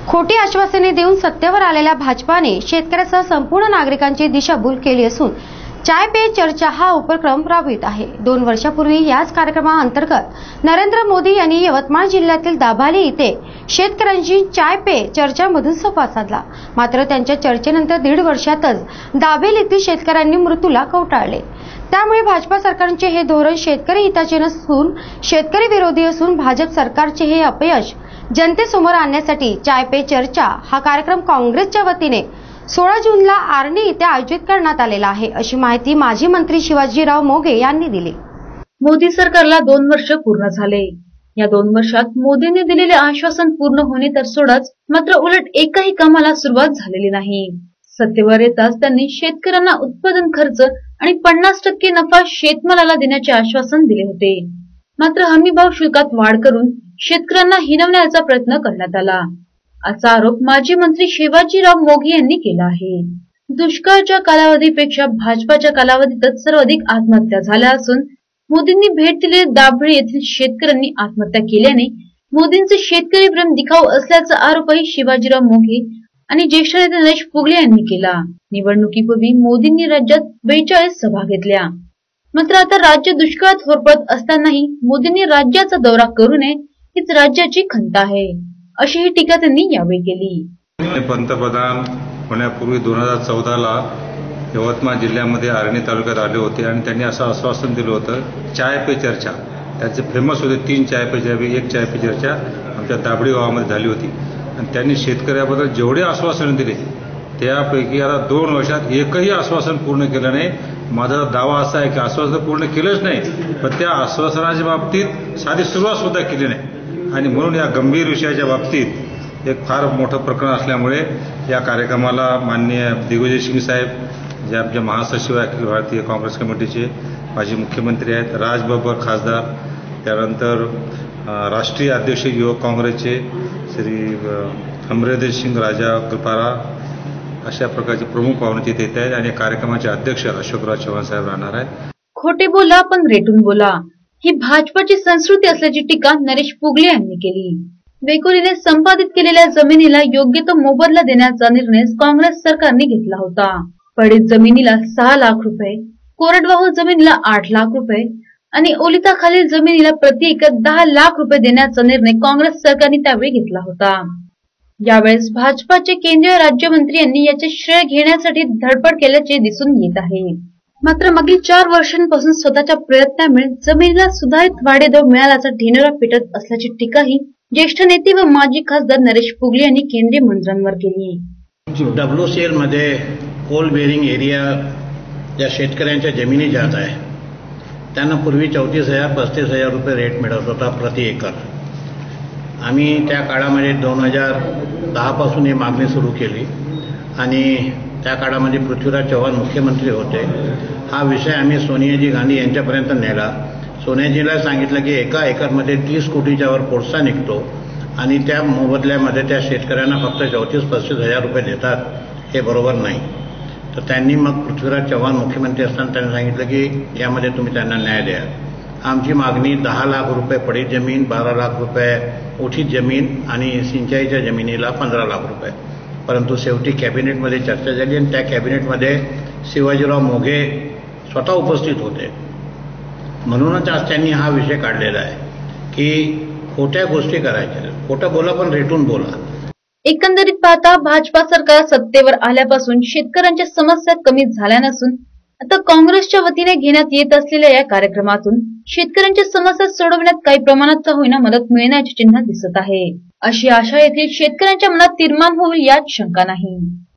खोटी आश्वासने देऊन सत्तेवर आलेल्या भाजपाने शेतकऱ्यासह संपूर्ण नागरिकांची दिशाभूल केली असून चाय पे चर्चा हा उपक्रम राबवित आहे। 2 वर्षापूर्वी याच कार्यक्रमाअंतर्गत नरेंद्र मोदी यांनी यवतमाळ जिल्ह्यातील दाभाली येथे शेतकऱ्यांशी चाय पे चर्चामधून संवाद साधला। मात्र त्यांच्या चर्चेनंतर 1.5 वर्षातच दाभेल येथील शेतकऱ्यांनी मृत्यूला कवटाळले। त्यामुळे भाजपा सरकारचे हे धोरण शेतकरी हिताचे नसून शेतकरी विरोधी असून भाजप सरकारचे हे अपयश जनतेसमोर आणण्यासाठी चाय पे चर्चा हा कार्यक्रम काँग्रेसच्या वतीने 16 जूनला आर्णी येथे आयोजित करण्यात आलेला आहे, अशी माहिती माजी मंत्री शिवाजीराव मोघे यांनी दिली। मोदी सरकारला 2 वर्ष पूर्ण झाले। या 2 वर्षात मोदींनी दिलेले आश्वासन पूर्ण होणे तर सोडाच, मात्र उलट एकाही कामाला सुरुवात झालेली नाही। सत्तेवर येताच त्यांनी शेतकऱ्यांना उत्पादन खर्च आणि 50% नफा शेतमालाला देण्याचे आश्वासन दिले होते। मात्र हमीभाव शुल्कात वाढ करून शेतकऱ्यांना हिणवण्याचा प्रयत्न करण्यात आला, असा आरोप माजी मंत्री शिवाजीराव मोघे यांनी केला आहे। दुष्काळाच्या कालावधीपेक्षा भाजपाच्या कालावधीतच सर्वाधिक आत्महत्या झाल्या असून मोदींनी भेट दिलेल्या दाभोळी येथील शेतकऱ्यांनी आत्महत्या केल्याने मोदींचे शेतकरी प्रेम दिखाऊ असल्याचा आरोपही शिवाजीराव मोघे आणि ज्येष्ठ नेते नरेश पुगले यांनी केला। निवडणुकीपूर्वी मोदींनी राज्यात 42 सभा घेतल्या, मात्र आता राज्य दुष्काळात होरपळत असतानाही मोदींनी राज्याचा दौरा करू नये हीच राज्याची खंत आहे, अशी ही टीका त्यांनी यावेळी केली। पंतप्रधान होण्यापूर्वी 2014ला यवतमाळ जिल्ह्यामध्ये आर्णी तालुक्यात आले होते आणि त्यांनी असं आश्वासन दिलं होतं चाय पे चर्चा। त्याचे फेमस होते 3 चाय पे चर्चा, 1 चाय पे चर्चा आमच्या दाभडी गावामध्ये झाली होती आणि त्यांनी शेतकऱ्याबद्दल जेवढे आश्वासन दिले त्यापैकी आता 2 वर्षात एकही आश्वासन पूर्ण केलं नाही। माझा दावा असा आहे की आश्वासन पूर्ण केलंच नाही, पण त्या आश्वासनाच्या बाबतीत साधी सुरुवात सुद्धा केली नाही आणि म्हणून या गंभीर विषयाच्या बाबतीत एक फार मोठं प्रकरण असल्यामुळे या कार्यक्रमाला माननीय दिग्विजय सिंग साहेब जे आमचे महासचिव अखिल भारतीय काँग्रेस कमिटीचे, माजी मुख्यमंत्री आहेत राज बब्बर खासदार, त्यानंतर राष्ट्रीय अध्यक्ष युवक काँग्रेसचे श्री अमरेंद्र सिंग राजा कृपारा, अशा प्रकारचे प्रमुख पाहुणे तिथे येत आहेत आणि कार्यक्रमाचे अध्यक्ष अशोकराव चव्हाण साहेब राहणार आहेत। खोटे बोला पण रेटून बोला ही भाजपाची संस्कृती असल्याची टीका नरेश पुगले यांनी केली। वेकोलीने संपादित केलेल्या जमिनीला योग्य तो मोबदला देण्याचा निर्णय काँग्रेस सरकारने घेतला होता। पडीत जमिनीला 6 लाख रुपये, कोरडवाहू जमिनीला 8 लाख रुपये आणि ओलिताखालील जमिनीला प्रति एकर 10 लाख रुपये देण्याचा निर्णय काँग्रेस सरकारने त्यावेळी घेतला होता। यावेळेस भाजपाचे केंद्रीय राज्यमंत्री यांनी याचे श्रेय घेण्यासाठी धडपड केल्याचे दिसून येत आहे। मात्र मागील 4 वर्षांपासून स्वतःच्या प्रयत्नामुळे जमिनीला सुधारित वाढेदर मिळाल्याचा ढिंडोरा पिटत असल्याची टीकाही ज्येष्ठ नेते व माजी खासदार नरेश पुगले यांनी केंद्रीय मंत्र्यांवर केली। WCL मध्ये कोल बेरिंग एरिया ज्या शेतकऱ्यांच्या जमिनी जात आहे त्यांना पूर्वी 34,000-35,000 रुपये रेट मिळत होता प्रति एकर। आम्ही त्या काळामध्ये 2010 पासून ही मागणी सुरू केली आणि त्या काळामध्ये पृथ्वीराज चव्हाण मुख्यमंत्री होते। हा विषय आम्ही सोनियाजी गांधी यांच्यापर्यंत नेला। सोनियाजीला सांगितलं की एका एकरमध्ये 30 कोटीच्या वर कोळसा निघतो आणि त्या मोबदल्यामध्ये त्या शेतकऱ्यांना फक्त 34-35,000 रुपये देतात, हे बरोबर नाही। तर त्यांनी मग पृथ्वीराज चव्हाण मुख्यमंत्री असताना त्यांनी सांगितलं की यामध्ये तुम्ही त्यांना न्याय द्या। आमची मागणी 10 लाख रुपये पडीत जमीन, 12 लाख रुपये उठीत जमीन आणि सिंचाईच्या जमिनीला 15 लाख रुपये, परंतु शेवटी कॅबिनेटमध्ये चर्चा झाली आणि त्या कॅबिनेटमध्ये शिवाजीराव मोघे स्वतः उपस्थित होते। म्हणूनच आज त्यांनी हा विषय काढलेला आहे की खोट्या गोष्टी करायच्या, खोटं बोला पण रेटून बोला। एकंदरीत पाहता भाजपा सरकार सत्तेवर आल्यापासून शेतकऱ्यांच्या समस्या कमी झाल्या नसून आता काँग्रेसच्या वतीने घेण्यात येत असलेल्या या कार्यक्रमातून शेतकऱ्यांच्या समस्या सोडवण्यात काही प्रमाणात का होईना मदत मिळण्याचे चिन्ह दिसत आहे, अशी आशा येथील शेतकऱ्यांच्या मनात निर्माण होईल यात शंका नाही।